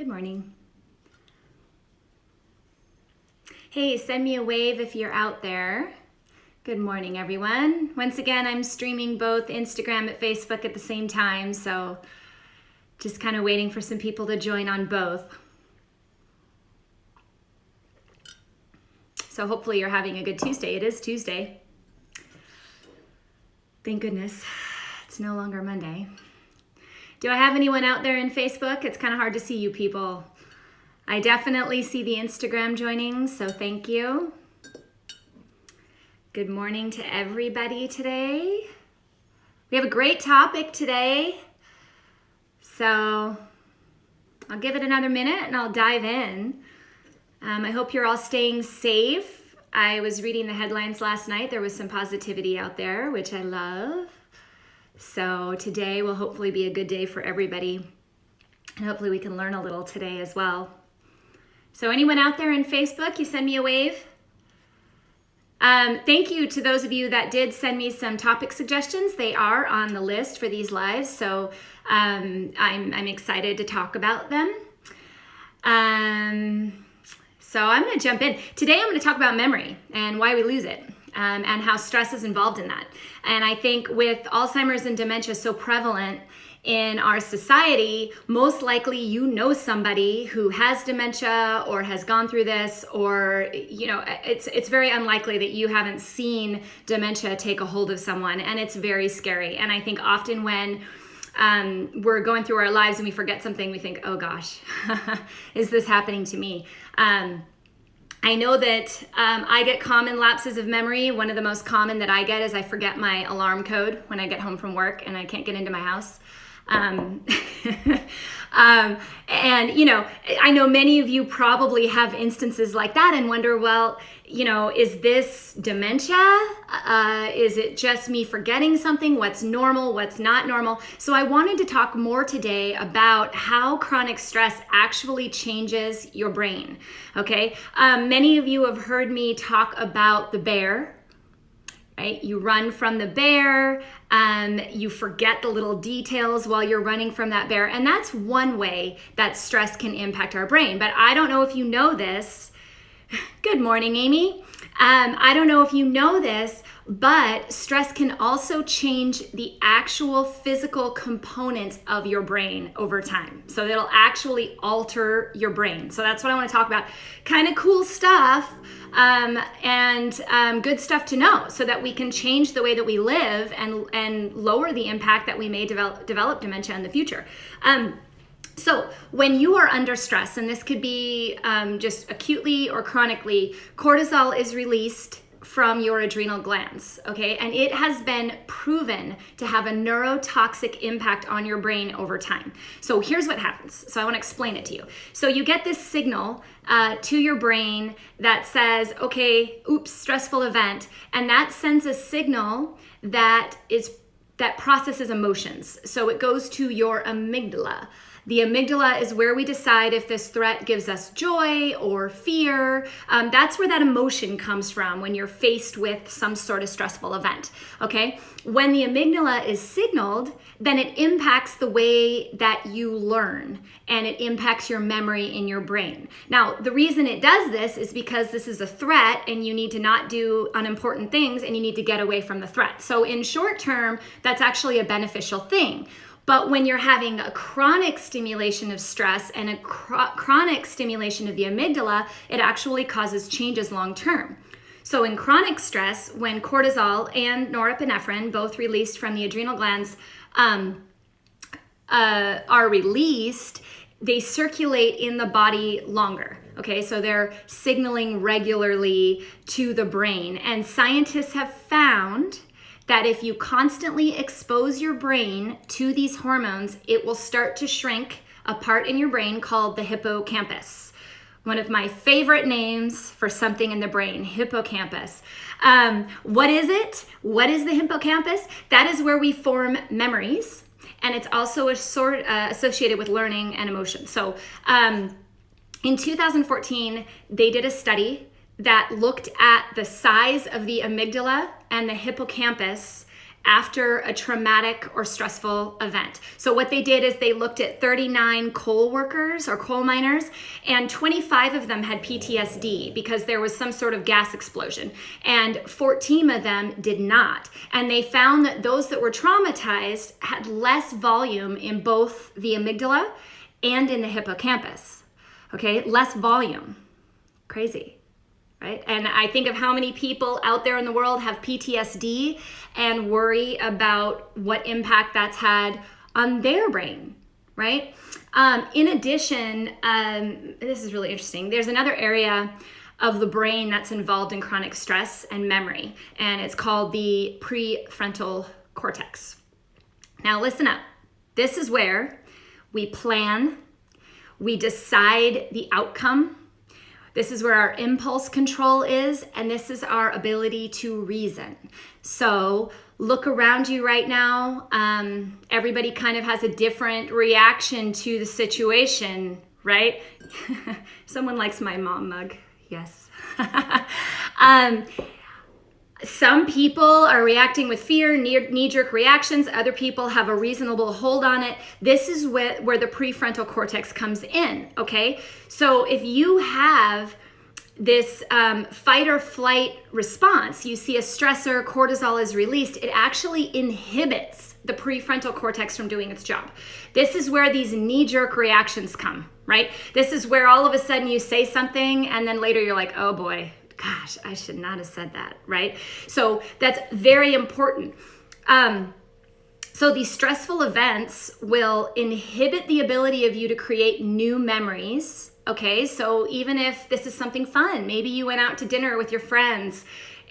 Good morning. Hey, send me a wave if you're out there. Good morning, everyone. Once again, I'm streaming both Instagram and Facebook at the same time, so just kind of waiting for some people to join on both. So hopefully you're having a good Tuesday. It is Tuesday. Thank goodness it's no longer Monday. Do I have anyone out there in Facebook? It's kind of hard to see you people. I definitely see the Instagram joining, so thank you. Good morning to everybody today. We have a great topic today, so I'll give it another minute and I'll dive in. I hope you're all staying safe. I was reading the headlines last night. There was some positivity out there, which I love. So today will hopefully be a good day for everybody. And hopefully we can learn a little today as well. So anyone out there in Facebook, you send me a wave. Thank you to those of you that did send me some topic suggestions. They are on the list for these lives, so I'm excited to talk about them. So I'm going to jump in. Today I'm going to talk about memory and why we lose it, and how stress is involved in that. And I think with Alzheimer's and dementia so prevalent in our society, most likely you know somebody who has dementia or has gone through this, or it's very unlikely that you haven't seen dementia take a hold of someone, and it's very scary. And I think often when we're going through our lives and we forget something, we think, oh gosh, is this happening to me? I know that I get common lapses of memory. One of the most common that I get is I forget my alarm code when I get home from work and I can't get into my house. And I know many of you probably have instances like that and wonder, well, is this dementia? Is it just me forgetting something? What's normal? What's not normal? So I wanted to talk more today about how chronic stress actually changes your brain. Okay. Many of you have heard me talk about the bear. Right? You run from the bear, you forget the little details while you're running from that bear. And that's one way that stress can impact our brain. But I don't know if you know this. Good morning, Amy. I don't know if you know this, but stress can also change the actual physical components of your brain over time. So it'll actually alter your brain. So that's what I want to talk about. Kind of cool stuff. And good stuff to know so that we can change the way that we live and lower the impact that we may develop dementia in the future. So when you are under stress, and this could be just acutely or chronically, cortisol is released from your adrenal glands, okay? And it has been proven to have a neurotoxic impact on your brain over time. So here's what happens. So I want to explain it to you. So you get this signal to your brain that says, okay, oops, stressful event. And that sends a signal that processes emotions. So it goes to your amygdala. The amygdala is where we decide if this threat gives us joy or fear. That's where that emotion comes from when you're faced with some sort of stressful event, okay? When the amygdala is signaled, then it impacts the way that you learn, and it impacts your memory in your brain. Now, the reason it does this is because this is a threat and you need to not do unimportant things and you need to get away from the threat. So in short term, that's actually a beneficial thing. But when you're having a chronic stimulation of stress and a chronic stimulation of the amygdala, it actually causes changes long term. So in chronic stress, when cortisol and norepinephrine, both released from the adrenal glands, are released, they circulate in the body longer. Okay, so they're signaling regularly to the brain. And scientists have found that if you constantly expose your brain to these hormones, it will start to shrink a part in your brain called the hippocampus. One of my favorite names for something in the brain, hippocampus. What is it? What is the hippocampus? That is where we form memories, and it's also associated with learning and emotion. So in 2014, they did a study that looked at the size of the amygdala and the hippocampus after a traumatic or stressful event. So what they did is they looked at 39 coal workers or coal miners, and 25 of them had PTSD because there was some sort of gas explosion, and 14 of them did not. And they found that those that were traumatized had less volume in both the amygdala and in the hippocampus. Okay, less volume. Crazy. Right? And I think of how many people out there in the world have PTSD and worry about what impact that's had on their brain, right? In addition, this is really interesting. There's another area of the brain that's involved in chronic stress and memory, and it's called the prefrontal cortex. Now listen up. This is where we plan, we decide the outcome. This is where our impulse control is, and this is our ability to reason. So look around you right now. Everybody kind of has a different reaction to the situation, right? Someone likes my mom mug. Yes. Some people are reacting with fear, knee-jerk reactions. Other people have a reasonable hold on it. This is where the prefrontal cortex comes in, okay? So if you have this fight or flight response, you see a stressor, cortisol is released, it actually inhibits the prefrontal cortex from doing its job. This is where these knee-jerk reactions come, right? This is where all of a sudden you say something and then later you're like, oh boy, gosh, I should not have said that, right? So that's very important. So these stressful events will inhibit the ability of you to create new memories, okay? So even if this is something fun, maybe you went out to dinner with your friends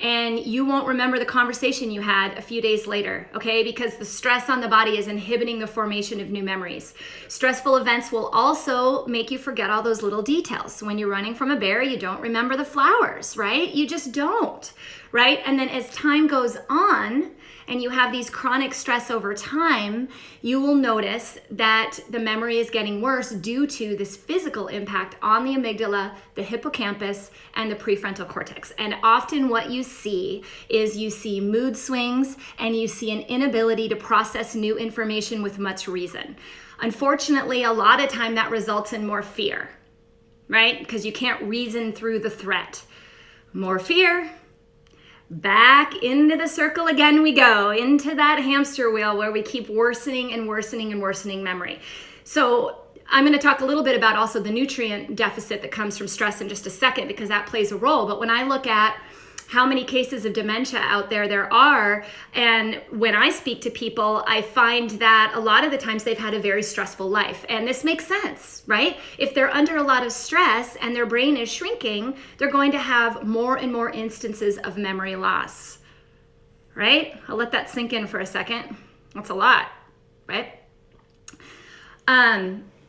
and you won't remember the conversation you had a few days later, okay? Because the stress on the body is inhibiting the formation of new memories. Stressful events will also make you forget all those little details. When you're running from a bear, you don't remember the flowers, right? You just don't, right? And then as time goes on, and you have these chronic stress over time, you will notice that the memory is getting worse due to this physical impact on the amygdala, the hippocampus, and the prefrontal cortex. And often what you see is you see mood swings and you see an inability to process new information with much reason. Unfortunately, a lot of time that results in more fear, right? Because you can't reason through the threat. More fear. Back into the circle again we go, into that hamster wheel where we keep worsening and worsening and worsening memory. So I'm going to talk a little bit about also the nutrient deficit that comes from stress in just a second, because that plays a role. But when I look at how many cases of dementia out there are, and when I speak to people, I find that a lot of the times they've had a very stressful life. And this makes sense, right? If they're under a lot of stress and their brain is shrinking, they're going to have more and more instances of memory loss, right? I'll let that sink in for a second. That's a lot, right?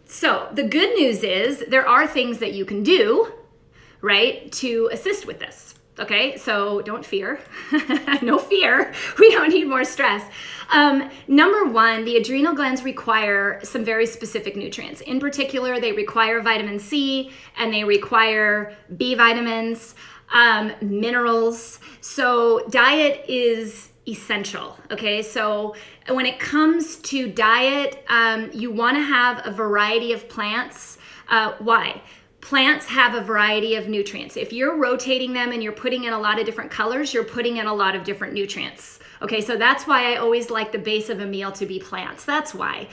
So the good news is there are things that you can do, right, to assist with this. Okay, so don't fear. No fear. We don't need more stress. Number one, the adrenal glands require some very specific nutrients. In particular, they require vitamin C and they require B vitamins, minerals. So diet is essential. Okay, so when it comes to diet, you want to have a variety of plants. Why? Plants have a variety of nutrients. If you're rotating them and you're putting in a lot of different colors, you're putting in a lot of different nutrients. Okay, so that's why I always like the base of a meal to be plants. That's why.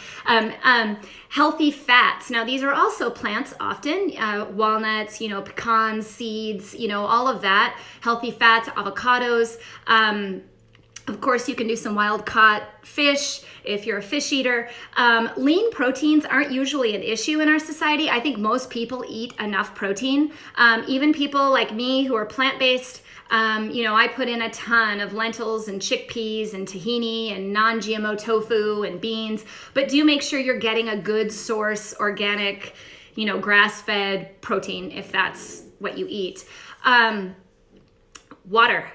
Healthy fats. Now, these are also plants often. Walnuts, pecans, seeds, all of that. Healthy fats, avocados. Of course, you can do some wild-caught fish if you're a fish eater. Lean proteins aren't usually an issue in our society. I think most people eat enough protein. Even people like me who are plant-based, I put in a ton of lentils and chickpeas and tahini and non-GMO tofu and beans. But do make sure you're getting a good source, organic, grass-fed protein if that's what you eat. Water.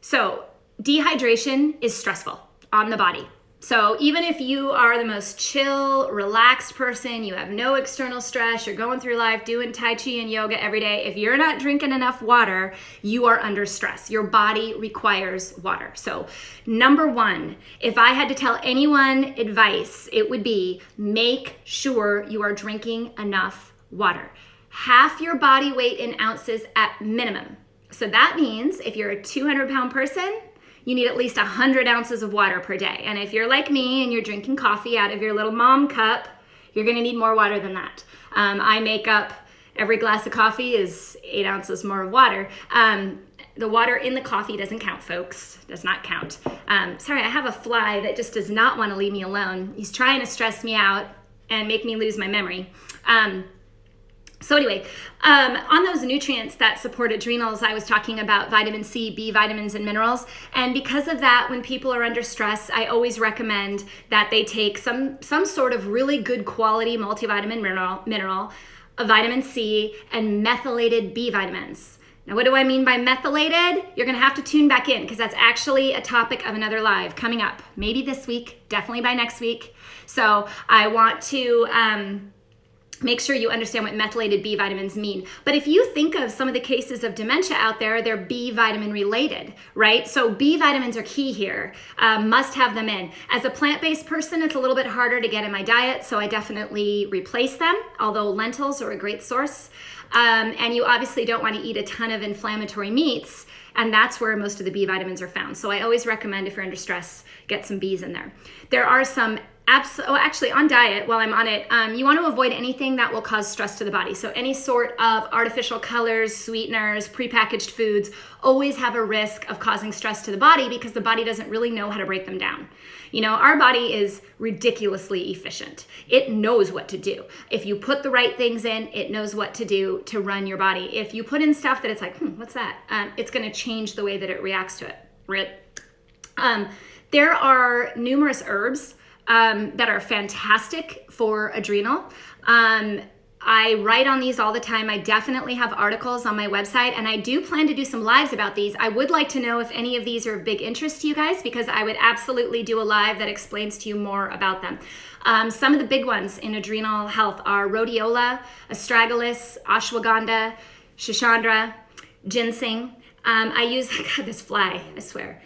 So dehydration is stressful on the body, So even if you are the most chill, relaxed person, you have no external stress, you're going through life doing Tai Chi and yoga every day, if you're not drinking enough water, you are under stress. Your body requires water. So number one, if I had to tell anyone advice, it would be make sure you are drinking enough water. Half your body weight in ounces at minimum. So that means if you're a 200-pound person, you need at least 100 ounces of water per day. And if you're like me and you're drinking coffee out of your little mom cup, you're gonna need more water than that. I make up every glass of coffee is 8 ounces more of water. The water in the coffee doesn't count, folks, does not count. Sorry, I have a fly that just does not wanna leave me alone. He's trying to stress me out and make me lose my memory. So anyway, on those nutrients that support adrenals, I was talking about vitamin C, B vitamins, and minerals. And because of that, when people are under stress, I always recommend that they take some sort of really good quality multivitamin mineral, a vitamin C, and methylated B vitamins. Now, what do I mean by methylated? You're gonna have to tune back in because that's actually a topic of another live coming up, maybe this week, definitely by next week. So I want to make sure you understand what methylated B vitamins mean. But if you think of some of the cases of dementia out there, they're B vitamin related, right? So B vitamins are key here. Must have them in. As a plant-based person, it's a little bit harder to get in my diet, so I definitely replace them, although lentils are a great source. And you obviously don't want to eat a ton of inflammatory meats, and that's where most of the B vitamins are found. So I always recommend if you're under stress, get some Bs in there. There are some actually on diet, while I'm on it, you want to avoid anything that will cause stress to the body. So any sort of artificial colors, sweeteners, prepackaged foods always have a risk of causing stress to the body because the body doesn't really know how to break them down. You know, our body is ridiculously efficient. It knows what to do. If you put the right things in, it knows what to do to run your body. If you put in stuff that it's like, what's that? It's going to change the way that it reacts to it. There are numerous herbs that are fantastic for adrenal. I write on these all the time. I definitely have articles on my website, and I do plan to do some lives about these. I would like to know if any of these are of big interest to you guys, because I would absolutely do a live that explains to you more about them. Some of the big ones in adrenal health are rhodiola, astragalus, ashwagandha, shishandra, ginseng. I use, God, this fly, I swear.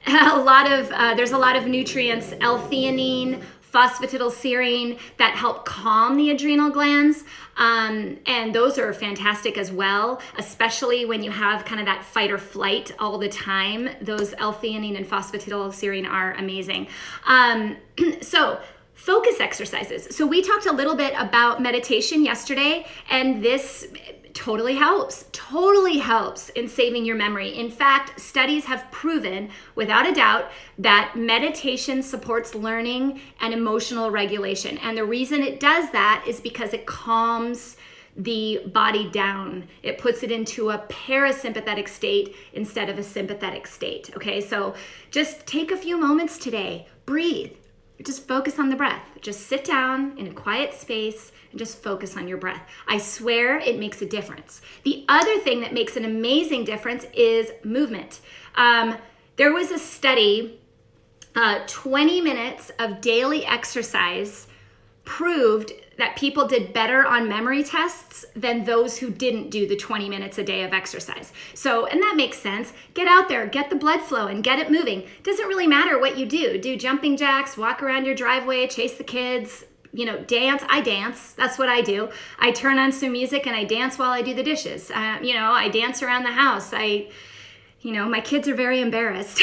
There's a lot of nutrients, L-theanine, phosphatidylserine, that help calm the adrenal glands. And those are fantastic as well, especially when you have kind of that fight or flight all the time. Those L-theanine and phosphatidylserine are amazing. So focus exercises. So we talked a little bit about meditation yesterday, and this totally helps in saving your memory. In fact, studies have proven without a doubt that meditation supports learning and emotional regulation. And the reason it does that is because it calms the body down. It puts it into a parasympathetic state instead of a sympathetic state. Okay, so just take a few moments today, breathe. Just focus on the breath. Just sit down in a quiet space and just focus on your breath. I swear it makes a difference. The other thing that makes an amazing difference is movement. There was a study, 20 minutes of daily exercise proved that people did better on memory tests than those who didn't do the 20 minutes a day of exercise. So, and that makes sense. Get out there, get the blood flowing, get it moving. Doesn't really matter what you do. Do jumping jacks, walk around your driveway, chase the kids, dance. I dance. That's what I do. I turn on some music and I dance while I do the dishes. I dance around the house. My kids are very embarrassed.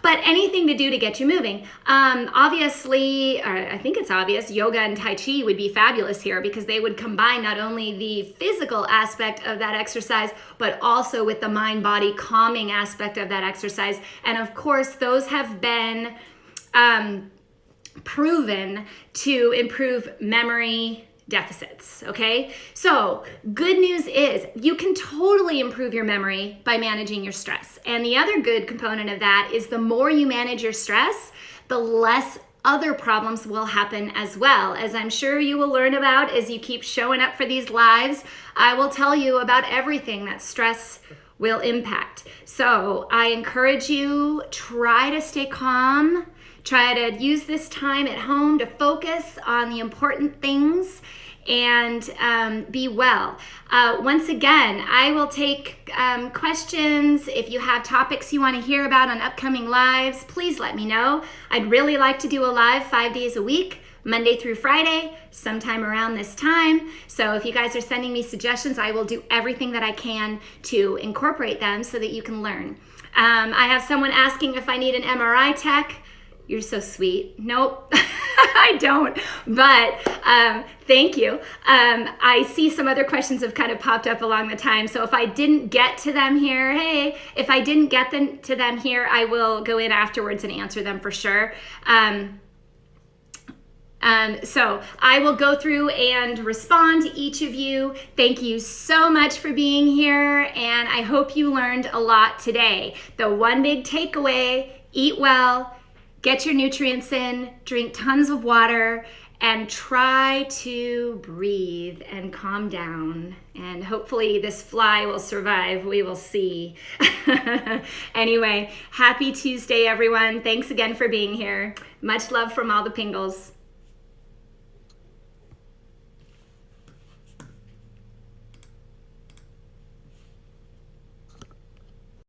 But anything to do to get you moving. Obviously, or I think it's obvious, yoga and Tai Chi would be fabulous here because they would combine not only the physical aspect of that exercise, but also with the mind-body calming aspect of that exercise. And of course, those have been proven to improve memory deficits, okay? So good news is you can totally improve your memory by managing your stress. And the other good component of that is the more you manage your stress, the less other problems will happen as well. As I'm sure you will learn about as you keep showing up for these lives, I will tell you about everything that stress will impact. So I encourage you, try to stay calm. Try to use this time at home to focus on the important things and be well. Once again, I will take questions. If you have topics you want to hear about on upcoming lives, please let me know. I'd really like to do a live 5 days a week, Monday through Friday, sometime around this time. So if you guys are sending me suggestions, I will do everything that I can to incorporate them so that you can learn. I have someone asking if I need an MRI tech. You're so sweet. Nope, I don't, but thank you. I see some other questions have kind of popped up along the time. So if I didn't get to them here, hey, if I didn't get to them here, I will go in afterwards and answer them for sure. So I will go through and respond to each of you. Thank you so much for being here, and I hope you learned a lot today. The one big takeaway, eat well, get your nutrients in, drink tons of water, and try to breathe and calm down. And hopefully this fly will survive. We will see. Anyway, happy Tuesday, everyone. Thanks again for being here. Much love from all the Pingels.